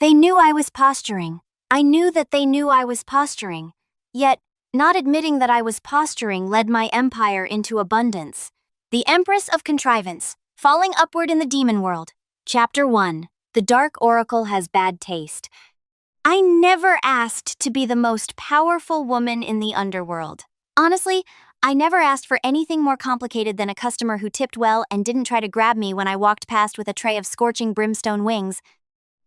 They knew I was posturing. I knew that they knew I was posturing. Yet, not admitting that I was posturing led my empire into abundance. The Empress of Contrivance, falling upward in the demon world. Chapter 1. The Dark Oracle has bad taste. I never asked to be the most powerful woman in the underworld. Honestly, I never asked for anything more complicated than a customer who tipped well and didn't try to grab me when I walked past with a tray of scorching brimstone wings.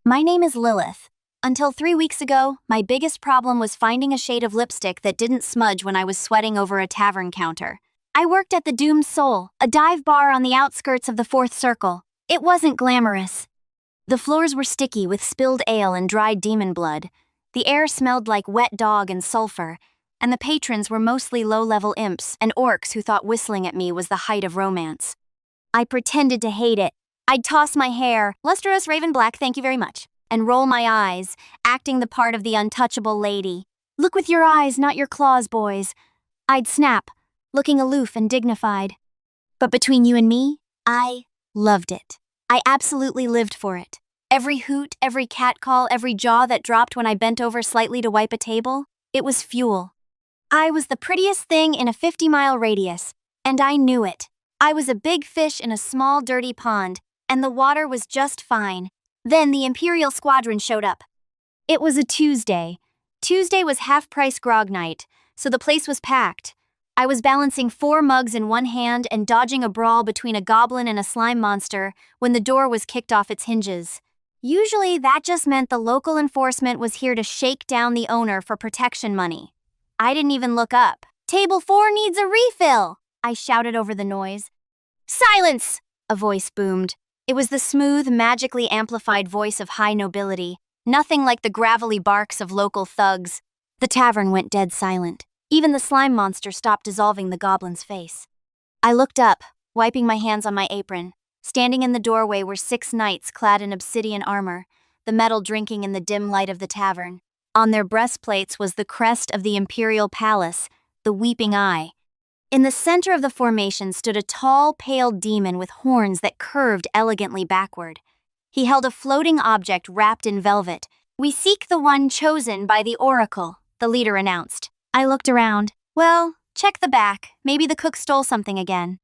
My name is Lillith. Until 3 weeks ago, my biggest problem was finding a shade of lipstick that didn't smudge when I was sweating over a tavern counter. I worked at the Doomed Soul, a dive bar on the outskirts of the Fourth Circle. It wasn't glamorous. The floors were sticky with spilled ale and dried demon blood. The air smelled like wet dog and sulfur, and the patrons were mostly low-level imps and orcs who thought whistling at me was the height of romance. I pretended to hate it. I'd toss my hair, lustrous raven black, thank you very much, and roll my eyes, acting the part of the untouchable lady. Look with your eyes, not your claws, boys. I'd snap, looking aloof and dignified. But between you and me, I loved it. I absolutely lived for it. Every hoot, every catcall, every jaw that dropped when I bent over slightly to wipe a table, it was fuel. I was the prettiest thing in a 50-mile radius, and I knew it. I was a big fish in a small, dirty pond, and the water was just fine. Then the Imperial Squadron showed up. It was a Tuesday. Tuesday was half-price grog night, so the place was packed. I was balancing 4 mugs in one hand and dodging a brawl between a goblin and a slime monster when the door was kicked off its hinges. Usually, that just meant the local enforcement was here to shake down the owner for protection money. I didn't even look up. "Table 4 needs a refill," I shouted over the noise. "Silence!" a voice boomed. It was the smooth, magically amplified voice of high nobility, nothing like the gravelly barks of local thugs. The tavern went dead silent. Even the slime monster stopped dissolving the goblin's face. I looked up, wiping my hands on my apron. Standing in the doorway were 6 knights clad in obsidian armor, the metal drinking in the dim light of the tavern. On their breastplates was the crest of the Imperial Palace, the Weeping Eye. In the center of the formation stood a tall, pale demon with horns that curved elegantly backward. He held a floating object wrapped in velvet. "We seek the one chosen by the Oracle," the leader announced. I looked around. Well, check the back. Maybe the cook stole something again.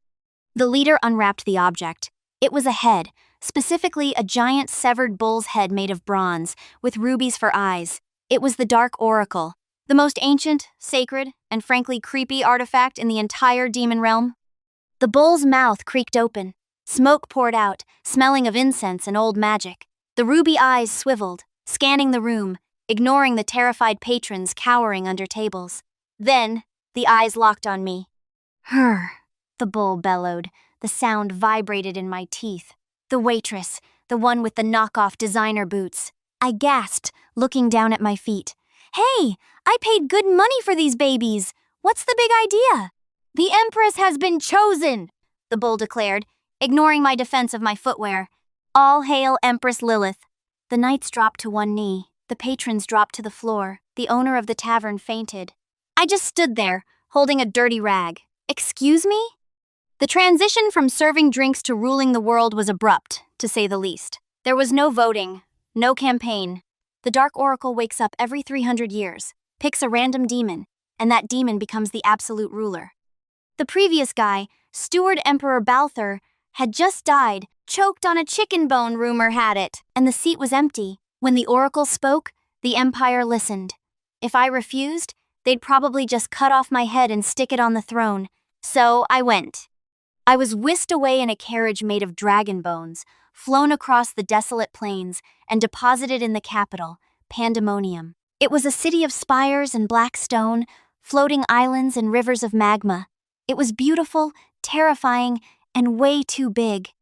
The leader unwrapped the object. It was a head, specifically a giant severed bull's head made of bronze, with rubies for eyes. It was the Dark Oracle, the most ancient, sacred, and frankly creepy artifact in the entire demon realm. The bull's mouth creaked open. Smoke poured out, smelling of incense and old magic. The ruby eyes swiveled, scanning the room, ignoring the terrified patrons cowering under tables. Then, the eyes locked on me. "Her," the bull bellowed. The sound vibrated in my teeth. "The waitress, the one with the knockoff designer boots." I gasped, looking down at my feet. "Hey, I paid good money for these babies. What's the big idea?" "The Empress has been chosen," the bull declared, ignoring my defense of my footwear. "All hail Empress Lillith." The knights dropped to one knee. The patrons dropped to the floor. The owner of the tavern fainted. I just stood there, holding a dirty rag. "Excuse me?" The transition from serving drinks to ruling the world was abrupt, to say the least. There was no voting, no campaign. The Dark Oracle wakes up every 300 years, picks a random demon, and that demon becomes the absolute ruler. The previous guy, Steward Emperor Balthur, had just died, choked on a chicken bone, rumor had it, and the seat was empty. When the Oracle spoke, the Empire listened. If I refused, they'd probably just cut off my head and stick it on the throne. So I went. I was whisked away in a carriage made of dragon bones, flown across the desolate plains, and deposited in the capital, Pandemonium. It was a city of spires and black stone, floating islands and rivers of magma. It was beautiful, terrifying, and way too big.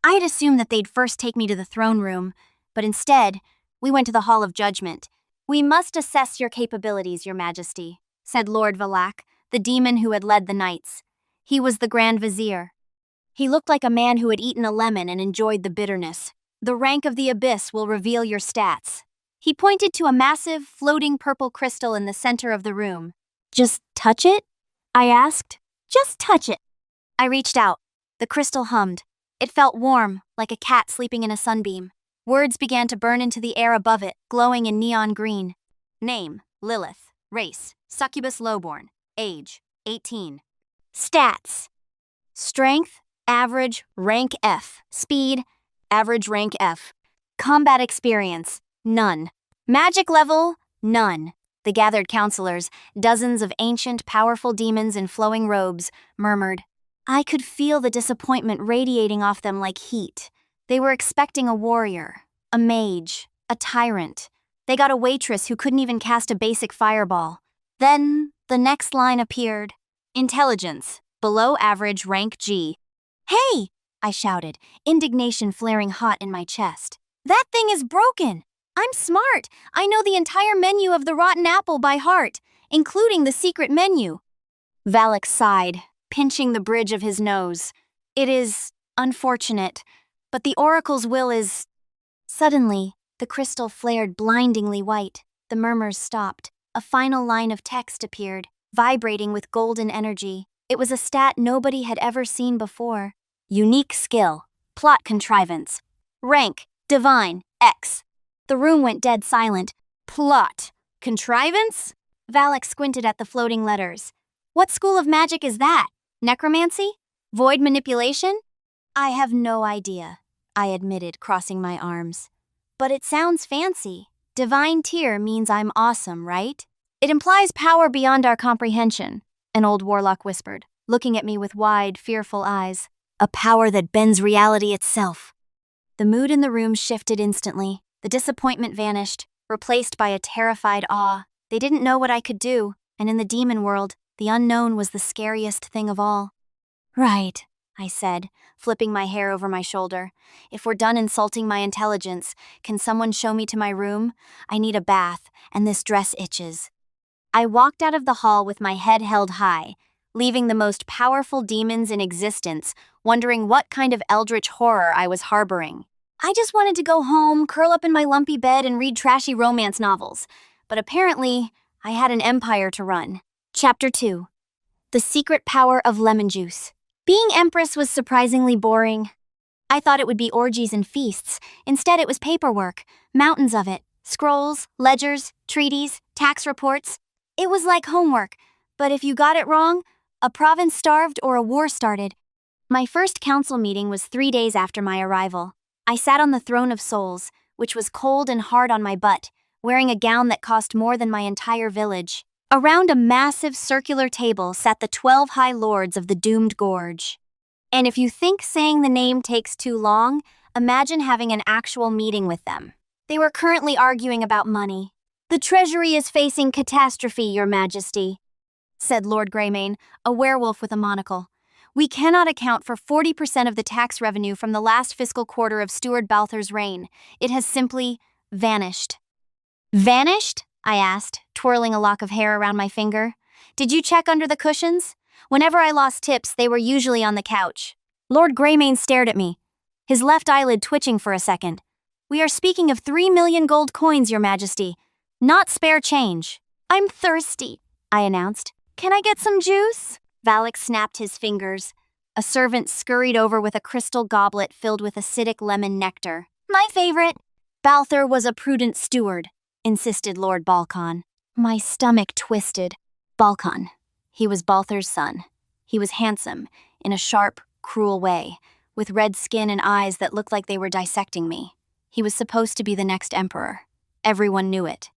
I'd assumed that they'd first take me to the throne room, but instead, we went to the Hall of Judgment. "We must assess your capabilities, Your Majesty," said Lord Valak, the demon who had led the knights. He was the Grand Vizier. He looked like a man who had eaten a lemon and enjoyed the bitterness. "The rank of the abyss will reveal your stats." He pointed to a massive, floating purple crystal in the center of the room. "Just touch it?" I asked. "Just touch it." I reached out. The crystal hummed. It felt warm, like a cat sleeping in a sunbeam. Words began to burn into the air above it, glowing in neon green. Name, Lillith. Race, succubus lowborn. Age, 18. Stats. Strength, average, rank F. Speed, average, rank F. Combat experience, none. Magic level, none. The gathered counselors, dozens of ancient, powerful demons in flowing robes, murmured. I could feel the disappointment radiating off them like heat. They were expecting a warrior, a mage, a tyrant. They got a waitress who couldn't even cast a basic fireball. Then, the next line appeared. Intelligence, below average, rank G. Hey! I shouted, indignation flaring hot in my chest. That thing is broken! I'm smart! I know the entire menu of the rotten apple by heart, including the secret menu. Valak sighed, pinching the bridge of his nose. It is unfortunate, but the oracle's will is... Suddenly, the crystal flared blindingly white. The murmurs stopped. A final line of text appeared, vibrating with golden energy. It was a stat nobody had ever seen before. Unique skill, plot contrivance. Rank, divine, X. The room went dead silent. Plot contrivance? Valak squinted at the floating letters. What school of magic is that? Necromancy? Void manipulation? I have no idea, I admitted, crossing my arms. But it sounds fancy. Divine tier means I'm awesome, right? It implies power beyond our comprehension, an old warlock whispered, looking at me with wide, fearful eyes. A power that bends reality itself. The mood in the room shifted instantly. The disappointment vanished, replaced by a terrified awe. They didn't know what I could do, and in the demon world, the unknown was the scariest thing of all. Right, I said, flipping my hair over my shoulder. If we're done insulting my intelligence, can someone show me to my room? I need a bath, and this dress itches. I walked out of the hall with my head held high, leaving the most powerful demons in existence, wondering what kind of eldritch horror I was harboring. I just wanted to go home, curl up in my lumpy bed, and read trashy romance novels. But apparently, I had an empire to run. Chapter 2. The Secret Power of Lemon Juice. Being Empress was surprisingly boring. I thought it would be orgies and feasts. Instead, it was paperwork, mountains of it, scrolls, ledgers, treaties, tax reports. It was like homework, but if you got it wrong, a province starved or a war started. My first council meeting was 3 days after my arrival. I sat on the throne of souls, which was cold and hard on my butt, wearing a gown that cost more than my entire village. Around a massive circular table sat the 12 high lords of the doomed gorge. And if you think saying the name takes too long, imagine having an actual meeting with them. They were currently arguing about money. The treasury is facing catastrophe, Your Majesty, said Lord Greymane, a werewolf with a monocle. We cannot account for 40% of the tax revenue from the last fiscal quarter of Steward Balthur's reign. It has simply vanished. Vanished? I asked, twirling a lock of hair around my finger. Did you check under the cushions? Whenever I lost tips, they were usually on the couch. Lord Greymane stared at me, his left eyelid twitching for a second. We are speaking of 3 million gold coins, Your Majesty, not spare change. I'm thirsty, I announced. Can I get some juice? Valak snapped his fingers. A servant scurried over with a crystal goblet filled with acidic lemon nectar. My favorite. Balthur was a prudent steward, insisted Lord Balkan. My stomach twisted. Balkan. He was Balthur's son. He was handsome, in a sharp, cruel way, with red skin and eyes that looked like they were dissecting me. He was supposed to be the next emperor. Everyone knew it.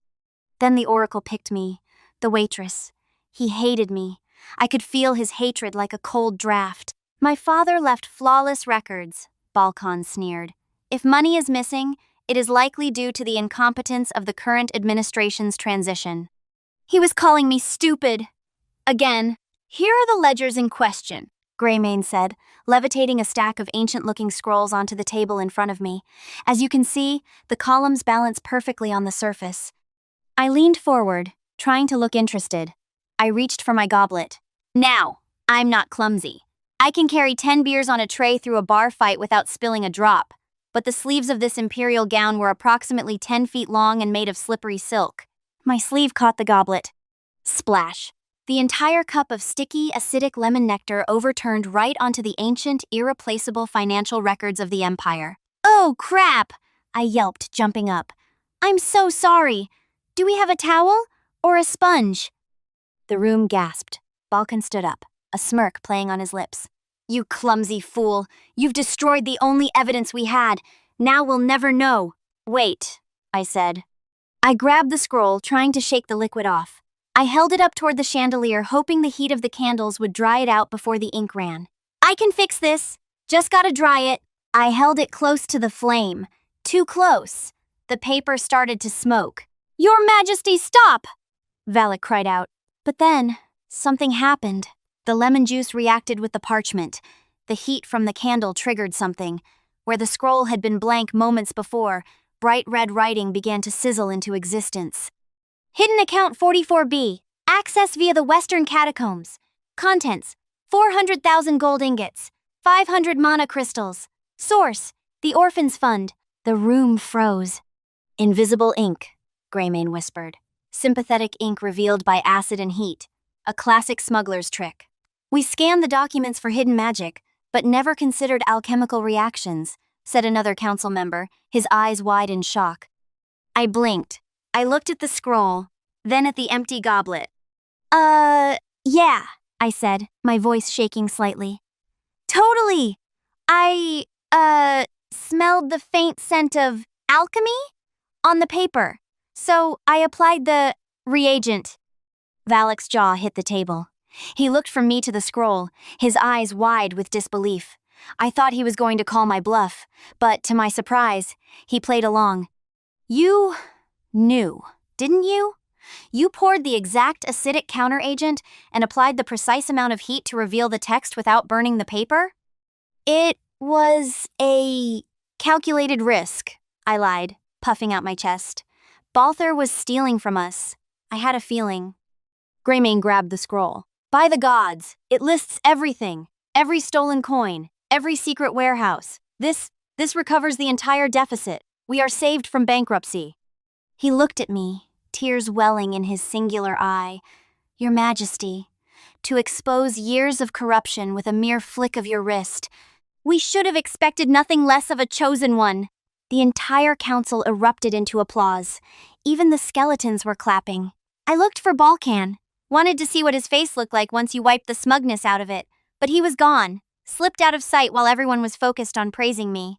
Then the oracle picked me, the waitress. He hated me. I could feel his hatred like a cold draft. My father left flawless records, Balkan sneered. If money is missing, it is likely due to the incompetence of the current administration's transition. He was calling me stupid. Again. Here are the ledgers in question, Greymane said, levitating a stack of ancient-looking scrolls onto the table in front of me. As you can see, the columns balance perfectly on the surface. I leaned forward, trying to look interested. I reached for my goblet. Now, I'm not clumsy. I can carry 10 beers on a tray through a bar fight without spilling a drop. But the sleeves of this imperial gown were approximately 10 feet long and made of slippery silk. My sleeve caught the goblet. Splash. The entire cup of sticky, acidic lemon nectar overturned right onto the ancient, irreplaceable financial records of the empire. Oh, crap! I yelped, jumping up. I'm so sorry. Do we have a towel? Or a sponge? The room gasped. Balkan stood up, a smirk playing on his lips. You clumsy fool. You've destroyed the only evidence we had. Now we'll never know. Wait, I said. I grabbed the scroll, trying to shake the liquid off. I held it up toward the chandelier, hoping the heat of the candles would dry it out before the ink ran. I can fix this. Just gotta dry it. I held it close to the flame. Too close. The paper started to smoke. Your Majesty, stop! Valak cried out. But then, something happened. The lemon juice reacted with the parchment. The heat from the candle triggered something. Where the scroll had been blank moments before, bright red writing began to sizzle into existence. Hidden account 44B. Access via the Western Catacombs. Contents: 400,000 gold ingots. 500 mana crystals. Source: the Orphans Fund. The room froze. Invisible ink, Greymane whispered. Sympathetic ink revealed by acid and heat. A classic smuggler's trick. We scanned the documents for hidden magic, but never considered alchemical reactions, said another council member, his eyes wide in shock. I blinked. I looked at the scroll, then at the empty goblet. Yeah, I said, my voice shaking slightly. Totally! I, smelled the faint scent of alchemy on the paper, so I applied the reagent. Valak's jaw hit the table. He looked from me to the scroll, his eyes wide with disbelief. I thought he was going to call my bluff, but to my surprise, he played along. You knew, didn't you? You poured the exact acidic counteragent and applied the precise amount of heat to reveal the text without burning the paper? It was a calculated risk, I lied, puffing out my chest. Balthar was stealing from us. I had a feeling. Greymane grabbed the scroll. By the gods, it lists everything. Every stolen coin, every secret warehouse. This recovers the entire deficit. We are saved from bankruptcy. He looked at me, tears welling in his singular eye. Your Majesty, to expose years of corruption with a mere flick of your wrist. We should have expected nothing less of a chosen one. The entire council erupted into applause. Even the skeletons were clapping. I looked for Balkan, wanted to see what his face looked like once you wiped the smugness out of it, but he was gone, slipped out of sight while everyone was focused on praising me.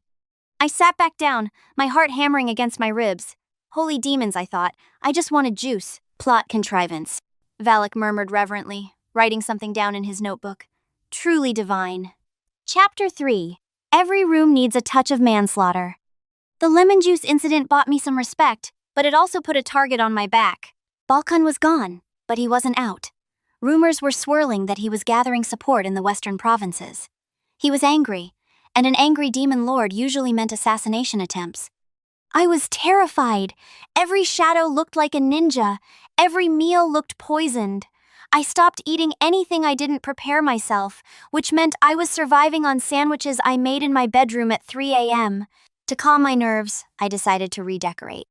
I sat back down, my heart hammering against my ribs. Holy demons, I thought. I just wanted juice. Plot contrivance. Valak murmured reverently, writing something down in his notebook. Truly divine. Chapter 3. Every room needs a touch of manslaughter. The lemon juice incident bought me some respect, but it also put a target on my back. Balkan was gone, but he wasn't out. Rumors were swirling that he was gathering support in the western provinces. He was angry, and an angry demon lord usually meant assassination attempts. I was terrified. Every shadow looked like a ninja. Every meal looked poisoned. I stopped eating anything I didn't prepare myself, which meant I was surviving on sandwiches I made in my bedroom at 3 a.m. To calm my nerves, I decided to redecorate.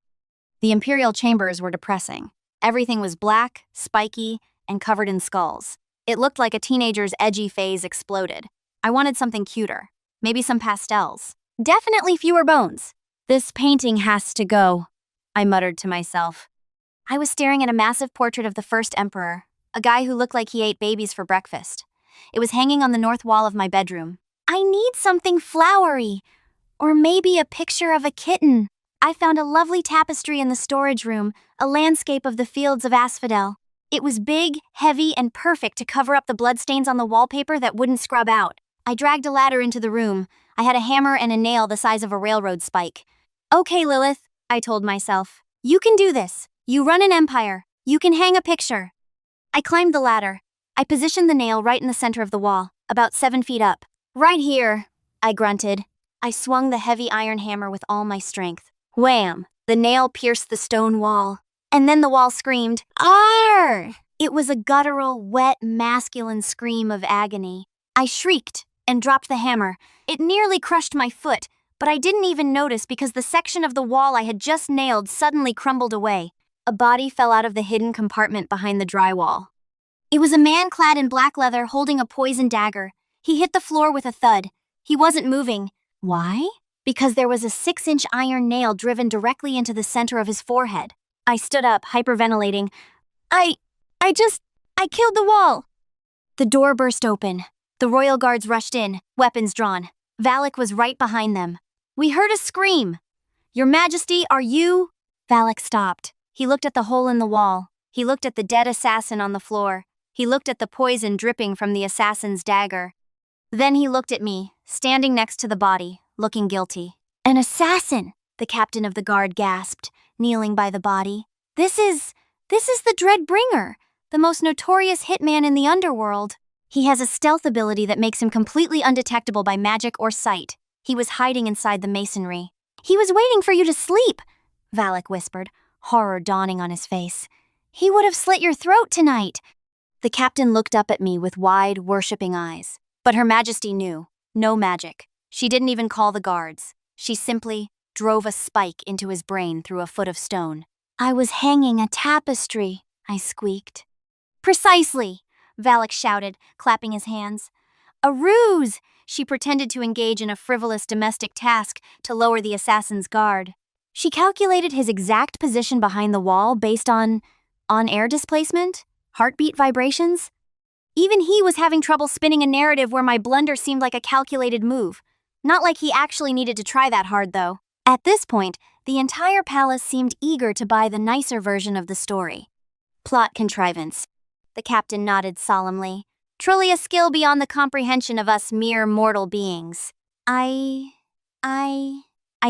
The Imperial chambers were depressing. Everything was black, spiky, and covered in skulls. It looked like a teenager's edgy phase exploded. I wanted something cuter. Maybe some pastels. Definitely fewer bones. This painting has to go, I muttered to myself. I was staring at a massive portrait of the first emperor, a guy who looked like he ate babies for breakfast. It was hanging on the north wall of my bedroom. I need something flowery, or maybe a picture of a kitten. I found a lovely tapestry in the storage room, a landscape of the fields of asphodel. It was big, heavy, and perfect to cover up the bloodstains on the wallpaper that wouldn't scrub out. I dragged a ladder into the room. I had a hammer and a nail the size of a railroad spike. Okay, Lillith, I told myself. You can do this. You run an empire. You can hang a picture. I climbed the ladder. I positioned the nail right in the center of the wall, about 7 feet up. Right here, I grunted. I swung the heavy iron hammer with all my strength. Wham! The nail pierced the stone wall. And then the wall screamed, "Arr!" It was a guttural, wet, masculine scream of agony. I shrieked and dropped the hammer. It nearly crushed my foot, but I didn't even notice because the section of the wall I had just nailed suddenly crumbled away. A body fell out of the hidden compartment behind the drywall. It was a man clad in black leather holding a poisoned dagger. He hit the floor with a thud. He wasn't moving. Why? because there was a 6-inch iron nail driven directly into the center of his forehead. I stood up, hyperventilating. I killed the wall. The door burst open. The royal guards rushed in, weapons drawn. Valak was right behind them. We heard a scream. Your Majesty, are you? Valak stopped. He looked at the hole in the wall. He looked at the dead assassin on the floor. He looked at the poison dripping from the assassin's dagger. Then he looked at me, standing next to the body, looking guilty. An assassin, the captain of the guard gasped, kneeling by the body. This is the Dreadbringer, the most notorious hitman in the underworld. He has a stealth ability that makes him completely undetectable by magic or sight. He was hiding inside the masonry. He was waiting for you to sleep, Valak whispered, horror dawning on his face. He would have slit your throat tonight. The captain looked up at me with wide, worshipping eyes. But Her Majesty knew. No magic. She didn't even call the guards. She simply drove a spike into his brain through a foot of stone. I was hanging a tapestry, I squeaked. Precisely, Valak shouted, clapping his hands. A ruse! She pretended to engage in a frivolous domestic task to lower the assassin's guard. She calculated his exact position behind the wall based on air displacement, heartbeat vibrations. Even he was having trouble spinning a narrative where my blunder seemed like a calculated move. Not like he actually needed to try that hard, though. At this point, the entire palace seemed eager to buy the nicer version of the story. Plot contrivance. The captain nodded solemnly. Truly a skill beyond the comprehension of us mere mortal beings. I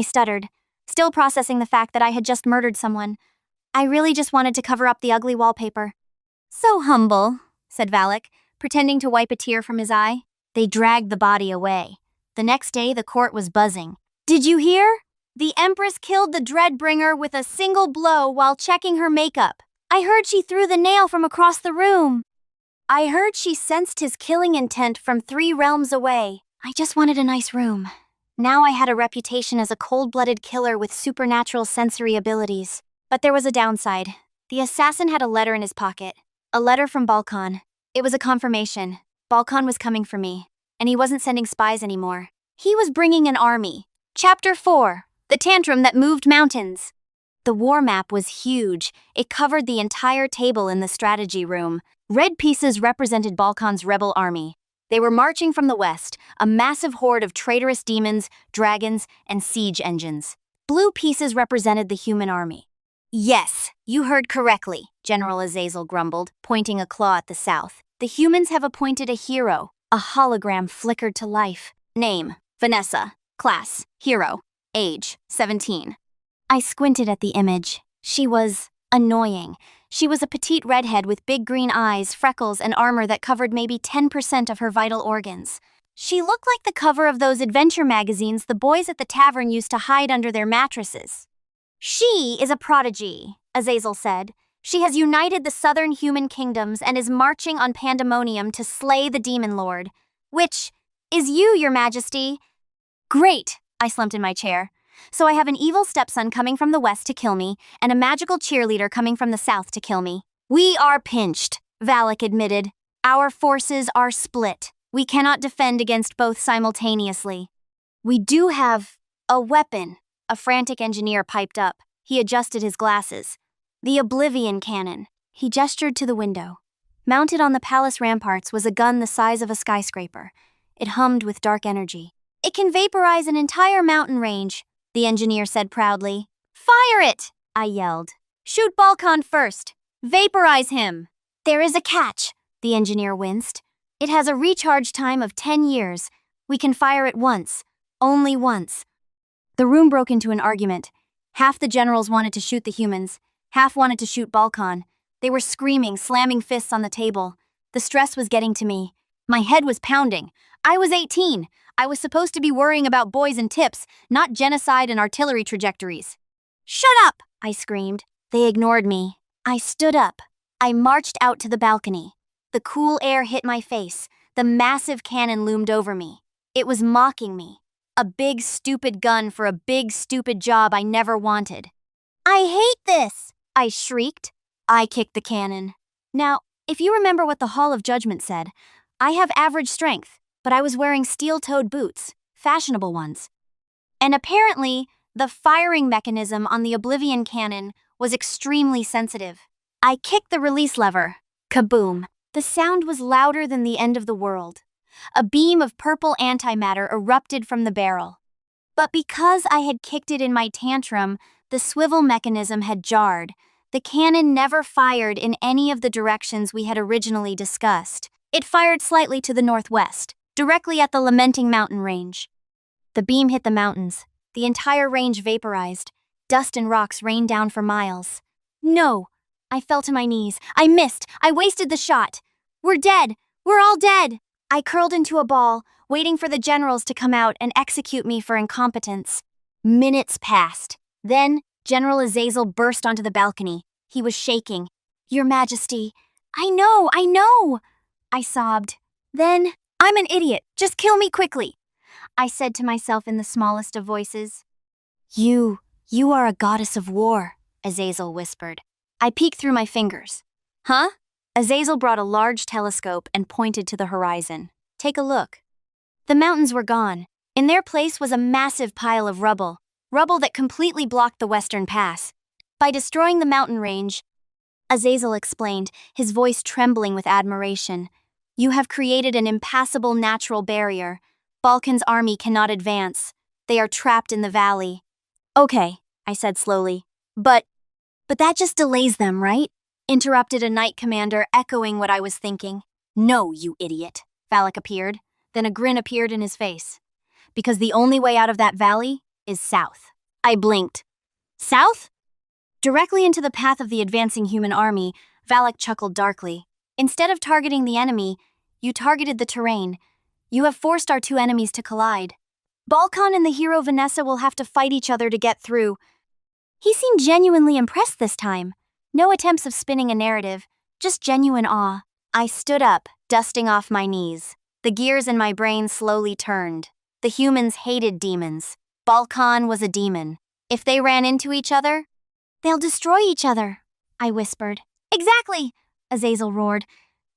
stuttered, still processing the fact that I had just murdered someone. I really just wanted to cover up the ugly wallpaper. So humble, said Valak, pretending to wipe a tear from his eye. They dragged the body away. The next day, the court was buzzing. Did you hear? The Empress killed the Dreadbringer with a single blow while checking her makeup. I heard she threw the nail from across the room. I heard she sensed his killing intent from 3 realms away. I just wanted a nice room. Now I had a reputation as a cold-blooded killer with supernatural sensory abilities. But there was a downside. The assassin had a letter in his pocket. A letter from Balkan. It was a confirmation. Balkan was coming for me, and he wasn't sending spies anymore. He was bringing an army. Chapter 4. The Tantrum That Moved Mountains. The war map was huge. It covered the entire table in the strategy room. Red pieces represented Balkan's rebel army. They were marching from the west, a massive horde of traitorous demons, dragons, and siege engines. Blue pieces represented the human army. Yes, you heard correctly, General Azazel grumbled, pointing a claw at the south. The humans have appointed a hero. A hologram flickered to life. Name, Vanessa. Class, hero. Age, 17. I squinted at the image. She was annoying. She was a petite redhead with big green eyes, freckles, and armor that covered maybe 10% of her vital organs. She looked like the cover of those adventure magazines the boys at the tavern used to hide under their mattresses. She is a prodigy, Azazel said. She has united the southern human kingdoms and is marching on Pandemonium to slay the demon lord. Which is you, Your Majesty. Great, I slumped in my chair. So I have an evil stepson coming from the west to kill me, and a magical cheerleader coming from the south to kill me. We are pinched, Valak admitted. Our forces are split. We cannot defend against both simultaneously. We do have a weapon, a frantic engineer piped up. He adjusted his glasses. The Oblivion Cannon. He gestured to the window. Mounted on the palace ramparts was a gun the size of a skyscraper. It hummed with dark energy. It can vaporize an entire mountain range, the engineer said proudly. Fire it, I yelled. Shoot Balkan first. Vaporize him. There is a catch, the engineer winced. It has a recharge time of 10 years. We can fire it once. Only once. The room broke into an argument. Half the generals wanted to shoot the humans. Half wanted to shoot Balkan. They were screaming, slamming fists on the table. The stress was getting to me. My head was pounding. I was 18. I was supposed to be worrying about boys and tips, not genocide and artillery trajectories. Shut up, I screamed. They ignored me. I stood up. I marched out to the balcony. The cool air hit my face. The massive cannon loomed over me. It was mocking me. A big, stupid gun for a big, stupid job I never wanted. I hate this, I shrieked. I kicked the cannon. Now, if you remember what the Hall of Judgment said, I have average strength, but I was wearing steel-toed boots, fashionable ones. And apparently, the firing mechanism on the Oblivion cannon was extremely sensitive. I kicked the release lever. Kaboom! The sound was louder than the end of the world. A beam of purple antimatter erupted from the barrel. But because I had kicked it in my tantrum, the swivel mechanism had jarred. The cannon never fired in any of the directions we had originally discussed. It fired slightly to the northwest, directly at the lamenting mountain range. The beam hit the mountains. The entire range vaporized. Dust and rocks rained down for miles. No! I fell to my knees. I missed. I wasted the shot. We're dead. We're all dead. I curled into a ball, waiting for the generals to come out and execute me for incompetence. Minutes passed. Then, General Azazel burst onto the balcony. He was shaking. "Your Majesty." I know. I sobbed. Then, "I'm an idiot. Just kill me quickly," I said to myself in the smallest of voices. You are a goddess of war," Azazel whispered. I peeked through my fingers. Huh? Azazel brought a large telescope and pointed to the horizon. Take a look. The mountains were gone. In their place was a massive pile of rubble that completely blocked the western pass. By destroying the mountain range, Azazel explained, his voice trembling with admiration, "You have created an impassable natural barrier. Balkan's army cannot advance. They are trapped in the valley." "Okay," I said slowly. But that just delays them, right?" interrupted a knight commander, echoing what I was thinking. "No, you idiot," Valak appeared. Then a grin appeared in his face. "Because the only way out of that valley is south." I blinked. "South?" Directly into the path of the advancing human army, Valak chuckled darkly. "Instead of targeting the enemy, you targeted the terrain. You have forced our two enemies to collide. Balkan and the hero Vanessa will have to fight each other to get through." He seemed genuinely impressed this time. No attempts of spinning a narrative, just genuine awe. I stood up, dusting off my knees. The gears in my brain slowly turned. The humans hated demons. Balkan was a demon. If they ran into each other, "They'll destroy each other," I whispered. "Exactly," Azazel roared.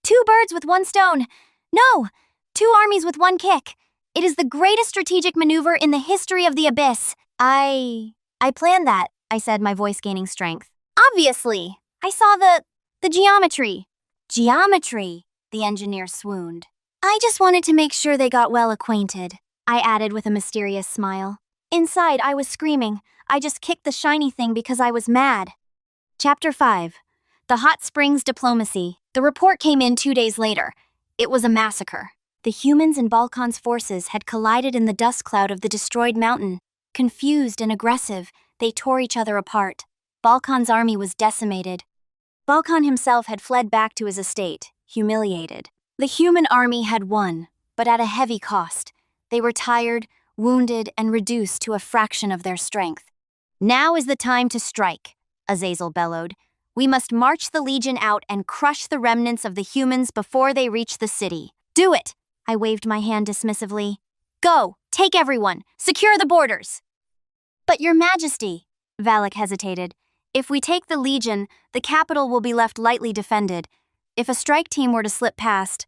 "Two birds with one stone. No, two armies with one kick. It is the greatest strategic maneuver in the history of the Abyss." I planned that," I said, my voice gaining strength. "Obviously. I saw the geometry." "Geometry," the engineer swooned. "I just wanted to make sure they got well acquainted," I added with a mysterious smile. Inside, I was screaming. I just kicked the shiny thing because I was mad. Chapter 5. The Hot Springs Diplomacy. The report came in 2 days later. It was a massacre. The humans and Balkan's forces had collided in the dust cloud of the destroyed mountain. Confused and aggressive, they tore each other apart. Balkan's army was decimated. Balkan himself had fled back to his estate, humiliated. The human army had won, but at a heavy cost. They were tired, wounded, and reduced to a fraction of their strength. "Now is the time to strike," Azazel bellowed. "We must march the Legion out and crush the remnants of the humans before they reach the city." "Do it!" I waved my hand dismissively. "Go! Take everyone! Secure the borders!" "But Your Majesty," Valak hesitated. "If we take the Legion, the capital will be left lightly defended. If a strike team were to slip past..."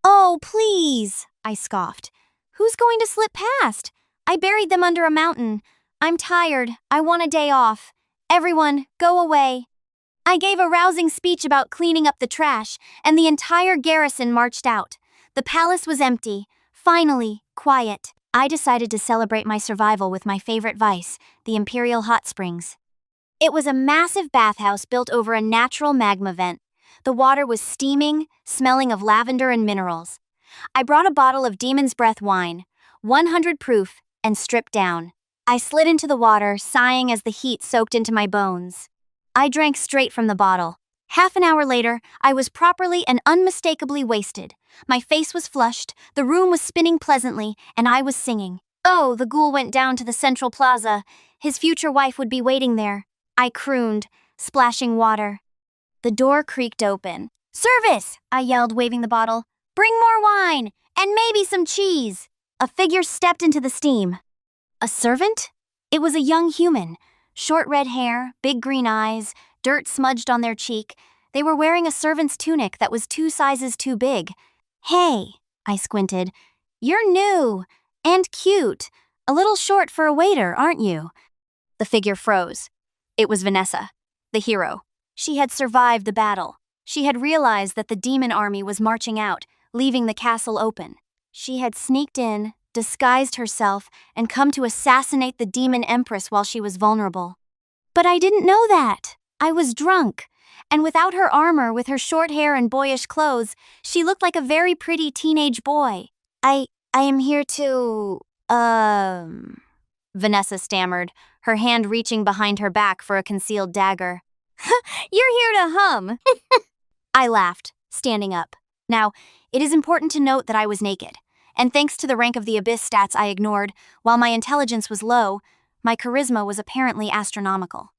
"Oh, please," I scoffed. "Who's going to slip past? I buried them under a mountain. I'm tired. I want a day off. Everyone, go away." I gave a rousing speech about cleaning up the trash, and the entire garrison marched out. The palace was empty. Finally, quiet. I decided to celebrate my survival with my favorite vice, the Imperial Hot Springs. It was a massive bathhouse built over a natural magma vent. The water was steaming, smelling of lavender and minerals. I brought a bottle of Demon's Breath wine, 100 proof, and stripped down. I slid into the water, sighing as the heat soaked into my bones. I drank straight from the bottle. Half an hour later, I was properly and unmistakably wasted. My face was flushed, the room was spinning pleasantly, and I was singing. Oh, the ghoul went down to the central plaza. His future wife would be waiting there. I crooned, splashing water. The door creaked open. "Service!" I yelled, waving the bottle. "Bring more wine, and maybe some cheese." A figure stepped into the steam. A servant? It was a young human. Short red hair, big green eyes, dirt smudged on their cheek. They were wearing a servant's tunic that was 2 sizes too big. "Hey," I squinted. "You're new and cute. A little short for a waiter, aren't you? The figure froze. It was Vanessa, the hero. She had survived the battle. She had realized that the demon army was marching out, leaving the castle open. She had sneaked in, disguised herself, and come to assassinate the demon empress while she was vulnerable. But I didn't know that. I was drunk. And without her armor, with her short hair and boyish clothes, she looked like a very pretty teenage boy. I am here to, Vanessa stammered, her hand reaching behind her back for a concealed dagger. You're here to hum. I laughed, standing up. Now, it is important to note that I was naked, and thanks to the rank of the abyss stats I ignored, while my intelligence was low, my charisma was apparently astronomical.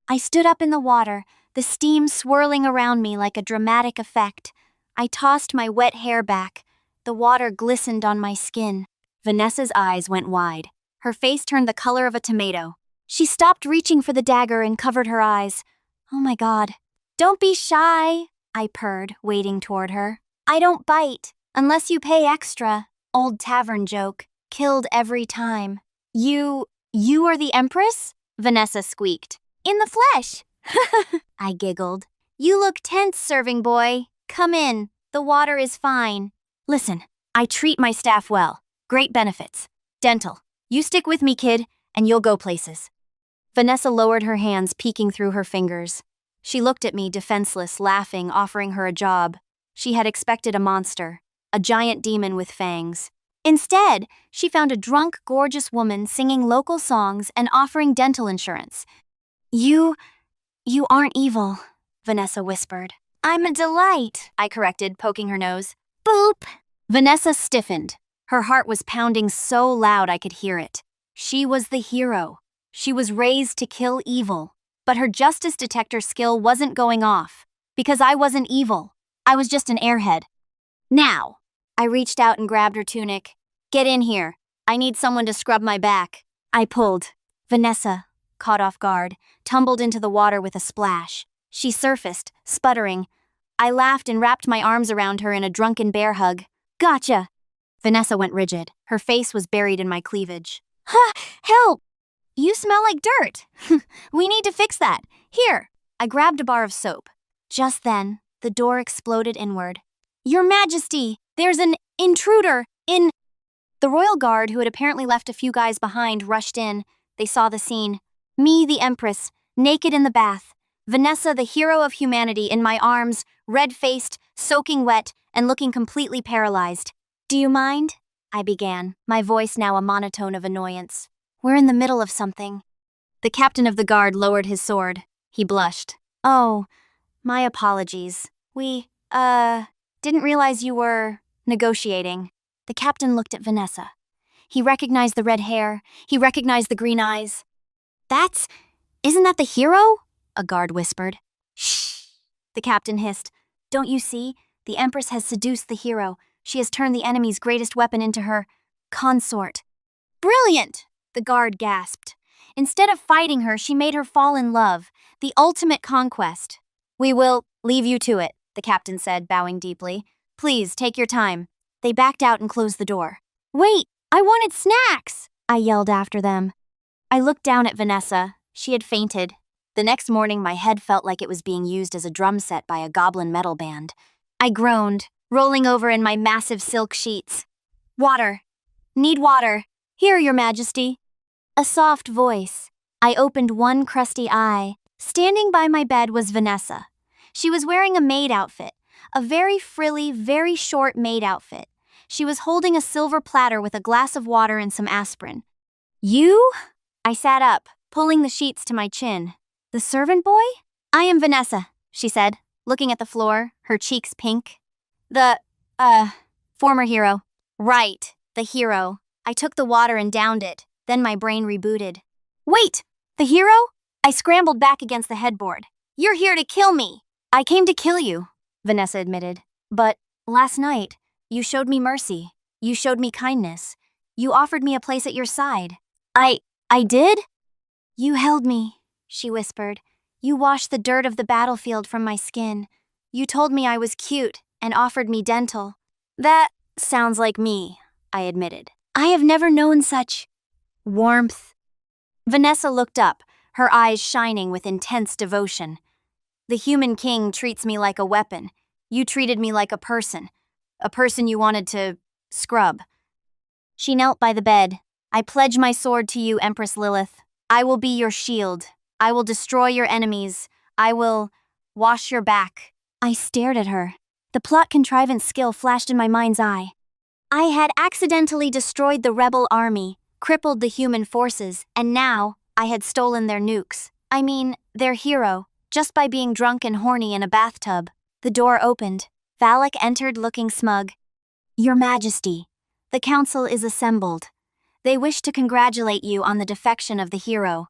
I stood up in the water, the steam swirling around me like a dramatic effect. I tossed my wet hair back. The water glistened on my skin. Vanessa's eyes went wide. Her face turned the color of a tomato. She stopped reaching for the dagger and covered her eyes. Oh my God. Don't be shy, I purred, wading toward her. I don't bite, unless you pay extra. Old tavern joke. Killed every time. You are the Empress? Vanessa squeaked. In the flesh. I giggled. You look tense, serving boy. Come in. The water is fine. Listen, I treat my staff well. Great benefits. Dental. You stick with me, kid, and you'll go places. Vanessa lowered her hands, peeking through her fingers. She looked at me, defenseless, laughing, offering her a job. She had expected a monster, a giant demon with fangs. Instead, she found a drunk, gorgeous woman singing local songs and offering dental insurance. You aren't evil, Vanessa whispered. I'm a delight, I corrected, poking her nose. Boop! Vanessa stiffened. Her heart was pounding so loud I could hear it. She was the hero. She was raised to kill evil. But her justice detector skill wasn't going off. Because I wasn't evil. I was just an airhead. Now! I reached out and grabbed her tunic. Get in here. I need someone to scrub my back. I pulled. Vanessa, caught off guard, tumbled into the water with a splash. She surfaced, sputtering. I laughed and wrapped my arms around her in a drunken bear hug. Gotcha! Vanessa went rigid. Her face was buried in my cleavage. Ha! Help! You smell like dirt. We need to fix that. Here. I grabbed a bar of soap. Just then, the door exploded inward. Your Majesty, there's an intruder in... The royal guard, who had apparently left a few guys behind, rushed in. They saw the scene. Me, the Empress, naked in the bath. Vanessa, the hero of humanity, in my arms, red-faced, soaking wet, and looking completely paralyzed. Do you mind? I began, my voice now a monotone of annoyance. We're in the middle of something. The captain of the guard lowered his sword. He blushed. Oh, my apologies. We, didn't realize you were negotiating. The captain looked at Vanessa. He recognized the red hair. He recognized the green eyes. Isn't that the hero? A guard whispered. Shh, the captain hissed. Don't you see? The Empress has seduced the hero. She has turned the enemy's greatest weapon into her consort. Brilliant! The guard gasped. Instead of fighting her, she made her fall in love. The ultimate conquest. We will leave you to it, the captain said, bowing deeply. Please, take your time. They backed out and closed the door. Wait, I wanted snacks! I yelled after them. I looked down at Vanessa. She had fainted. The next morning, my head felt like it was being used as a drum set by a goblin metal band. I groaned, rolling over in my massive silk sheets. Water. Need water. Here, Your Majesty. A soft voice. I opened one crusty eye. Standing by my bed was Vanessa. She was wearing a maid outfit, a very frilly, very short maid outfit. She was holding a silver platter with a glass of water and some aspirin. You? I sat up, pulling the sheets to my chin. The servant boy? I am Vanessa, she said, looking at the floor, her cheeks pink. The, former hero. Right, the hero. I took the water and downed it. Then my brain rebooted. Wait, the hero? I scrambled back against the headboard. You're here to kill me. I came to kill you, Vanessa admitted. But last night, you showed me mercy. You showed me kindness. You offered me a place at your side. I did? You held me, she whispered. You washed the dirt of the battlefield from my skin. You told me I was cute and offered me dental. That sounds like me, I admitted. I have never known such warmth. Vanessa looked up, her eyes shining with intense devotion. The human king treats me like a weapon. You treated me like a person you wanted to scrub. She knelt by the bed. I pledge my sword to you, Empress Lillith. I will be your shield. I will destroy your enemies. I will wash your back. I stared at her. The plot contrivance skill flashed in my mind's eye. I had accidentally destroyed the rebel army, crippled the human forces, and now I had stolen their nukes. I mean, their hero, just by being drunk and horny in a bathtub. The door opened. Valak entered looking smug. Your Majesty, the council is assembled. They wish to congratulate you on the defection of the hero.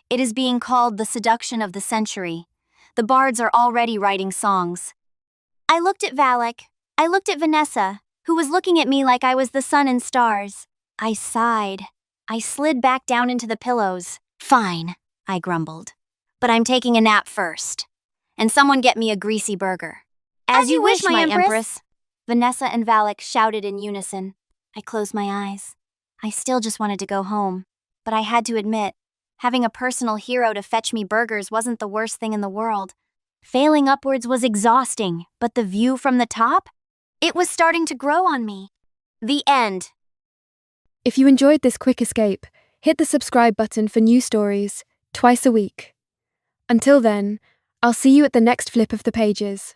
It is being called the seduction of the century. The bards are already writing songs. I looked at Valak. I looked at Vanessa, who was looking at me like I was the sun and stars. I sighed. I slid back down into the pillows. Fine, I grumbled. But I'm taking a nap first. And someone get me a greasy burger. As you wish, my Empress. Vanessa and Valak shouted in unison. I closed my eyes. I still just wanted to go home. But I had to admit, having a personal hero to fetch me burgers wasn't the worst thing in the world. Failing upwards was exhausting, but the view from the top? It was starting to grow on me. The end. If you enjoyed this quick escape, hit the subscribe button for new stories twice a week. Until then, I'll see you at the next flip of the pages.